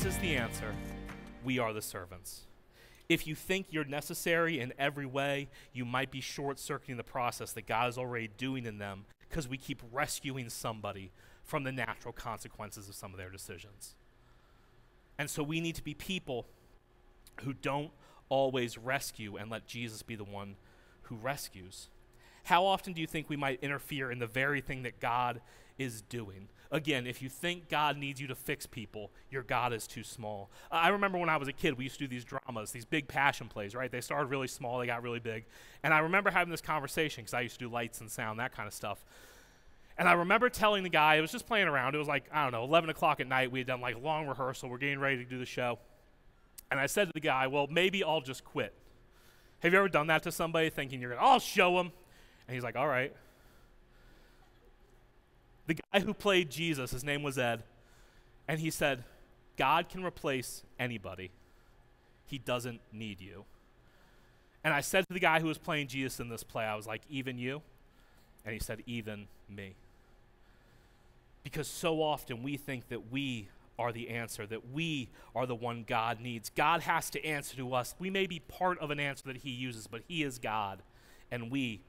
is the answer. We are the servants. If you think you're necessary in every way, you might be short-circuiting the process that God is already doing in them because we keep rescuing somebody from the natural consequences of some of their decisions. And so we need to be people who don't always rescue and let Jesus be the one who rescues. How often do you think we might interfere in the very thing that God is doing? Again, if you think God needs you to fix people, your God is too small. I remember when I was a kid, we used to do these dramas, these big passion plays, right? They started really small, they got really big. And I remember having this conversation, because I used to do lights and sound, that kind of stuff. And I remember telling the guy, it was just playing around, it was like, I don't know, 11 o'clock at night, we had done like long rehearsal, we're getting ready to do the show. And I said to the guy, well, maybe I'll just quit. Have you ever done that to somebody thinking you're going to, I'll show him? And he's like, all right. The guy who played Jesus, his name was Ed, and he said, God can replace anybody. He doesn't need you. And I said to the guy who was playing Jesus in this play, I was like, even you? And he said, even me. Because so often we think that we are the answer, that we are the one God needs. God has to answer to us. We may be part of an answer that he uses, but he is God, and we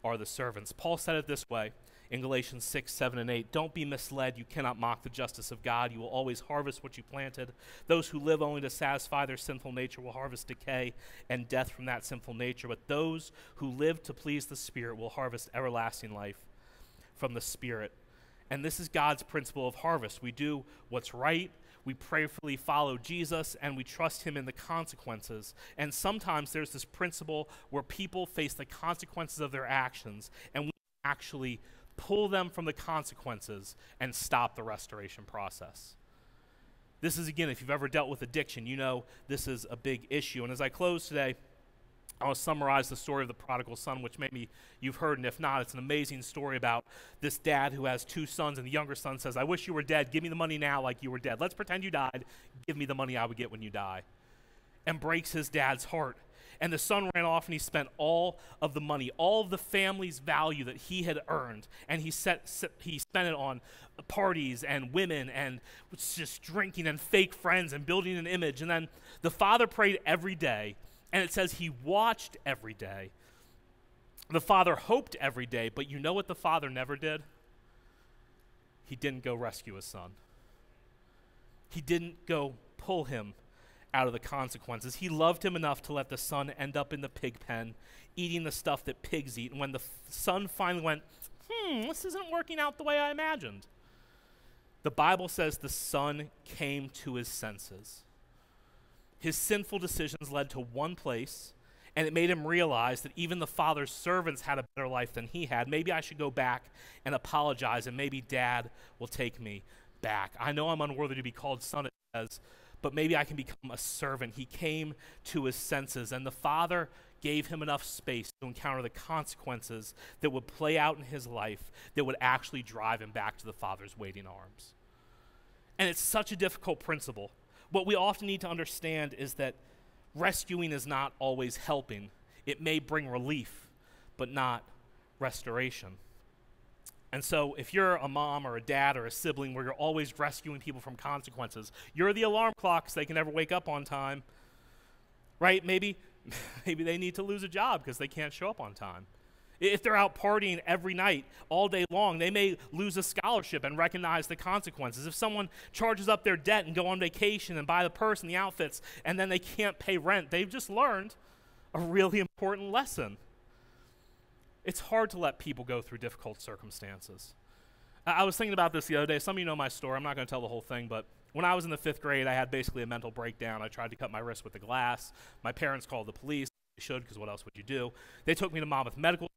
are the servants. Paul said it this way in Galatians 6, 7, and 8. Don't be misled. You cannot mock the justice of God. You will always harvest what you planted. Those who live only to satisfy their sinful nature will harvest decay and death from that sinful nature. But those who live to please the Spirit will harvest everlasting life from the Spirit. And this is God's principle of harvest. We do what's right, we prayerfully follow Jesus, and we trust him in the consequences. And sometimes there's this principle where people face the consequences of their actions, and we actually pull them from the consequences and stop the restoration process. This is, again, if you've ever dealt with addiction, you know this is a big issue. And as I close today, I'll summarize the story of the prodigal son, which maybe you've heard, and if not, it's an amazing story about this dad who has two sons, and the younger son says, I wish you were dead. Give me the money now like you were dead. Let's pretend you died. Give me the money I would get when you die. And breaks his dad's heart. And the son ran off, and he spent all of the money, all of the family's value that he had earned, and he spent it on parties and women and just drinking and fake friends and building an image. And then the father prayed every day. And it says he watched every day. The father hoped every day, but you know what the father never did? He didn't go rescue his son. He didn't go pull him out of the consequences. He loved him enough to let the son end up in the pig pen, eating the stuff that pigs eat. And when the son finally went, this isn't working out the way I imagined, the Bible says the son came to his senses. His sinful decisions led to one place, and it made him realize that even the father's servants had a better life than he had. Maybe I should go back and apologize, and maybe dad will take me back. I know I'm unworthy to be called son, it says, but maybe I can become a servant. He came to his senses, and the father gave him enough space to encounter the consequences that would play out in his life that would actually drive him back to the father's waiting arms. And it's such a difficult principle. What we often need to understand is that rescuing is not always helping. It may bring relief, but not restoration. And so if you're a mom or a dad or a sibling where you're always rescuing people from consequences, you're the alarm clock so they can never wake up on time, right? Maybe they need to lose a job because they can't show up on time. If they're out partying every night, all day long, they may lose a scholarship and recognize the consequences. If someone charges up their debt and go on vacation and buy the purse and the outfits, and then they can't pay rent, they've just learned a really important lesson. It's hard to let people go through difficult circumstances. I was thinking about this the other day. Some of you know my story. I'm not going to tell the whole thing, but when I was in the 5th grade, I had basically a mental breakdown. I tried to cut my wrist with a glass. My parents called the police. They should, because what else would you do? They took me to Monmouth Medical.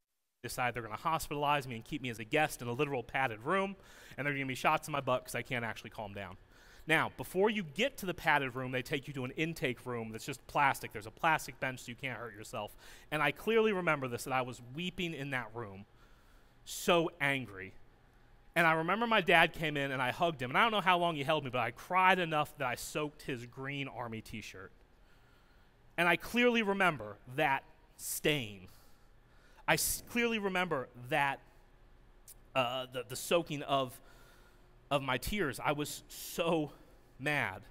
Decide they're going to hospitalize me and keep me as a guest in a literal padded room, and they're going to give me shots in my butt because I can't actually calm down. Now, before you get to the padded room, they take you to an intake room that's just plastic. There's a plastic bench so you can't hurt yourself. And I clearly remember this, that I was weeping in that room, so angry. And I remember my dad came in and I hugged him, and I don't know how long he held me, but I cried enough that I soaked his green Army t-shirt. And I clearly remember that stain. I clearly remember that the soaking of my tears. I was so mad.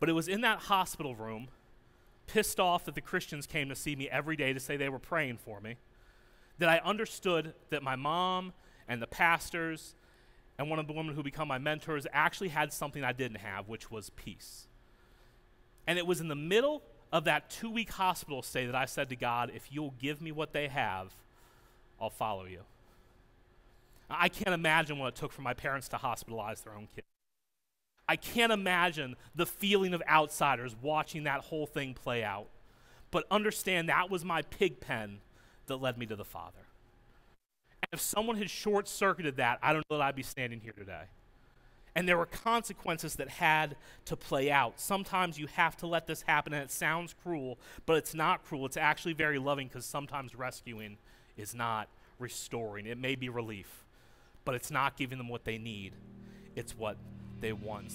But it was in that hospital room, pissed off that the Christians came to see me every day to say they were praying for me, that I understood that my mom and the pastors and one of the women who become my mentors actually had something I didn't have, which was peace. And it was in the middle of that 2-week hospital stay that I said to God, if you'll give me what they have, I'll follow you. I can't imagine what it took for my parents to hospitalize their own kid. I can't imagine the feeling of outsiders watching that whole thing play out. But understand that was my pig pen that led me to the Father. And if someone had short-circuited that, I don't know that I'd be standing here today. And there were consequences that had to play out. Sometimes you have to let this happen, and it sounds cruel, but it's not cruel. It's actually very loving, because sometimes rescuing is not restoring. It may be relief, but it's not giving them what they need. It's what they want.